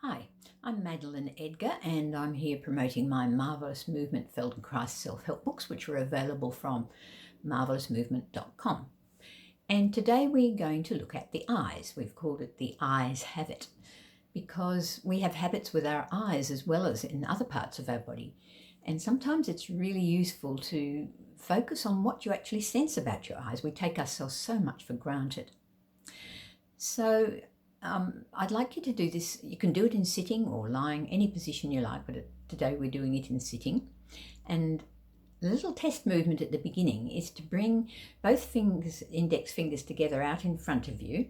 Hi, I'm Madeleine Edgar and I'm here promoting my Marvellous Movement Feldenkrais self-help books, which are available from marvellousmovement.com. And today we're going to look at the eyes. We've called it the eyes habit because we have habits with our eyes as well as in other parts of our body. And sometimes it's really useful to focus on what you actually sense about your eyes. We take ourselves so much for granted. So I'd like you to do this. You can do it in sitting or lying, any position you like, but today we're doing it in sitting. And the little test movement at the beginning is to bring both fingers, index fingers, together out in front of you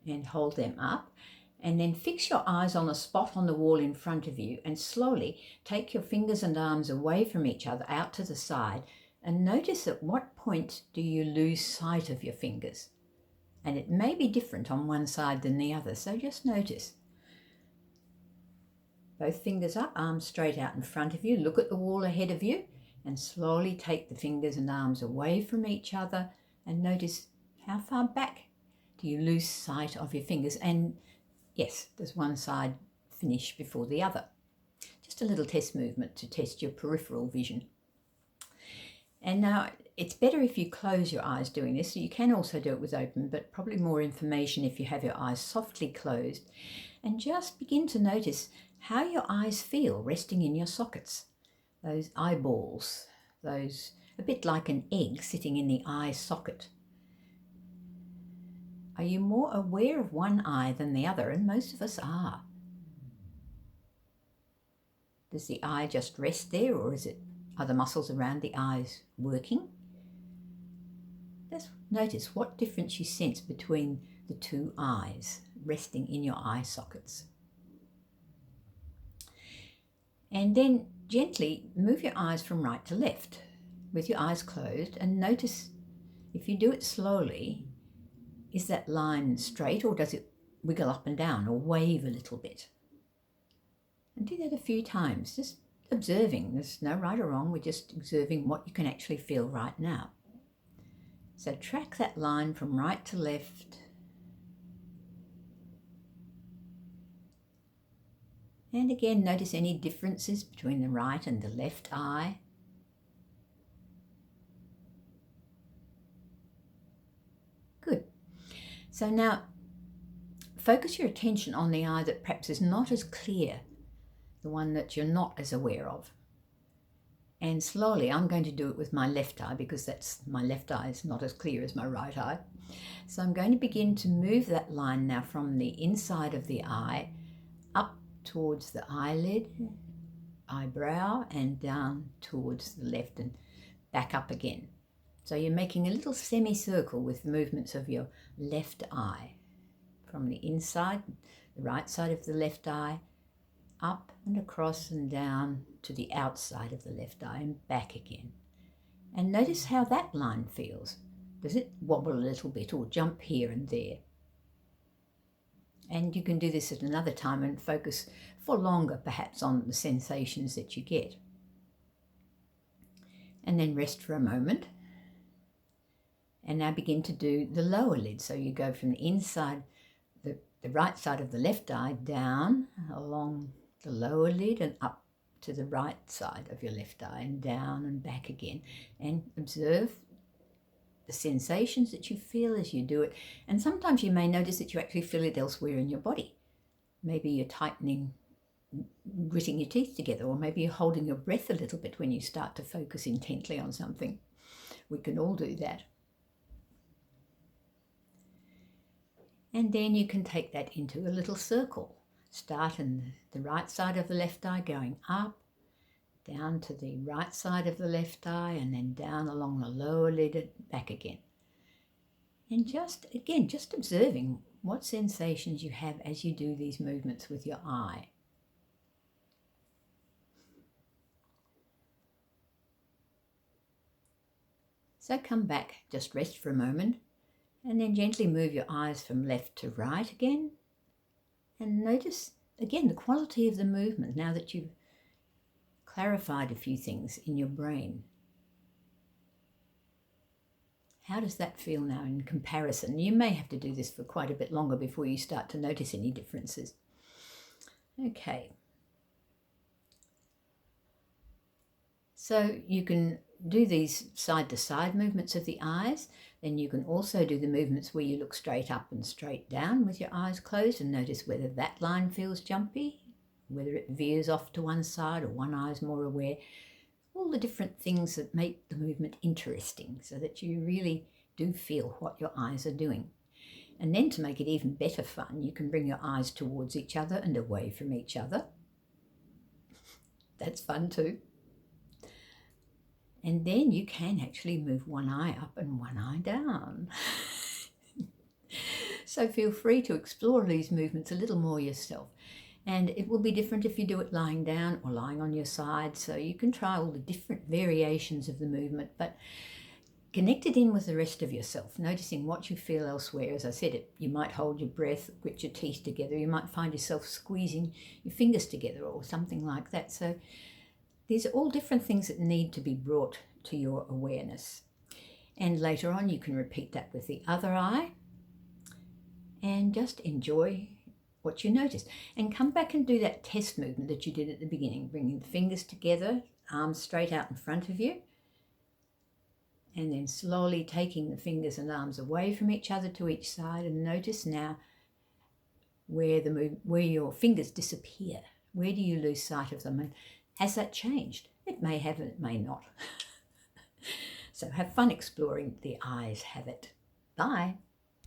and hold them up. And then fix your eyes on a spot on the wall in front of you and slowly take your fingers and arms away from each other out to the side, and notice at what point do you lose sight of your fingers. And it may be different on one side than the other, so just notice. Both fingers up, arms straight out in front of you. Look at the wall ahead of you and slowly take the fingers and arms away from each other and notice how far back do you lose sight of your fingers. And yes, does one side finish before the other? Just a little test movement to test your peripheral vision. And now it's better if you close your eyes doing this. You can also do it with open, but probably more information if you have your eyes softly closed. And just begin to notice how your eyes feel resting in your sockets. Those eyeballs, those a bit like an egg sitting in the eye socket. Are you more aware of one eye than the other? And most of us are. Does the eye just rest there, or are the muscles around the eyes working? Just notice what difference you sense between the two eyes resting in your eye sockets. And then gently move your eyes from right to left with your eyes closed, and notice, if you do it slowly, is that line straight or does it wiggle up and down or wave a little bit? And do that a few times, just observing. There's no right or wrong, we're just observing what you can actually feel right now. So track that line from right to left. And again, notice any differences between the right and the left eye. Good. So now focus your attention on the eye that perhaps is not as clear, the one that you're not as aware of. And slowly, I'm going to do it with my left eye because my left eye is not as clear as my right eye. So I'm going to begin to move that line now from the inside of the eye up towards the eyelid, eyebrow, and down towards the left and back up again. So you're making a little semicircle with movements of your left eye from the inside, the right side of the left eye, up and across and down to the outside of the left eye and back again. And notice how that line feels. Does it wobble a little bit or jump here and there? And you can do this at another time and focus for longer perhaps on the sensations that you get. And then rest for a moment. And now begin to do the lower lid. So you go from the inside, the right side of the left eye, down along the lower lid and up to the right side of your left eye and down and back again. And observe the sensations that you feel as you do it. And sometimes you may notice that you actually feel it elsewhere in your body. Maybe you're tightening, gritting your teeth together, or maybe you're holding your breath a little bit when you start to focus intently on something. We can all do that. And then you can take that into a little circle. Start in the right side of the left eye, going up, down to the right side of the left eye, and then down along the lower lid and back again. And just observing what sensations you have as you do these movements with your eye. So come back, just rest for a moment, and then gently move your eyes from left to right again. And notice, again, the quality of the movement now that you've clarified a few things in your brain. How does that feel now in comparison? You may have to do this for quite a bit longer before you start to notice any differences. Okay. So you can do these side-to-side movements of the eyes. Then you can also do the movements where you look straight up and straight down with your eyes closed and notice whether that line feels jumpy, whether it veers off to one side or one eye is more aware. All the different things that make the movement interesting so that you really do feel what your eyes are doing. And then to make it even better fun, you can bring your eyes towards each other and away from each other. That's fun too. And then you can actually move one eye up and one eye down. So feel free to explore these movements a little more yourself. And it will be different if you do it lying down or lying on your side. So you can try all the different variations of the movement, but connect it in with the rest of yourself, noticing what you feel elsewhere. As I said, you might hold your breath, grit your teeth together. You might find yourself squeezing your fingers together or something like that. So these are all different things that need to be brought to your awareness. And later on, you can repeat that with the other eye and just enjoy what you notice. And come back and do that test movement that you did at the beginning, bringing the fingers together, arms straight out in front of you, and then slowly taking the fingers and arms away from each other to each side. And notice now where your fingers disappear. Where do you lose sight of them? And has that changed? It may have and it may not. So have fun exploring the eyes have it. Bye.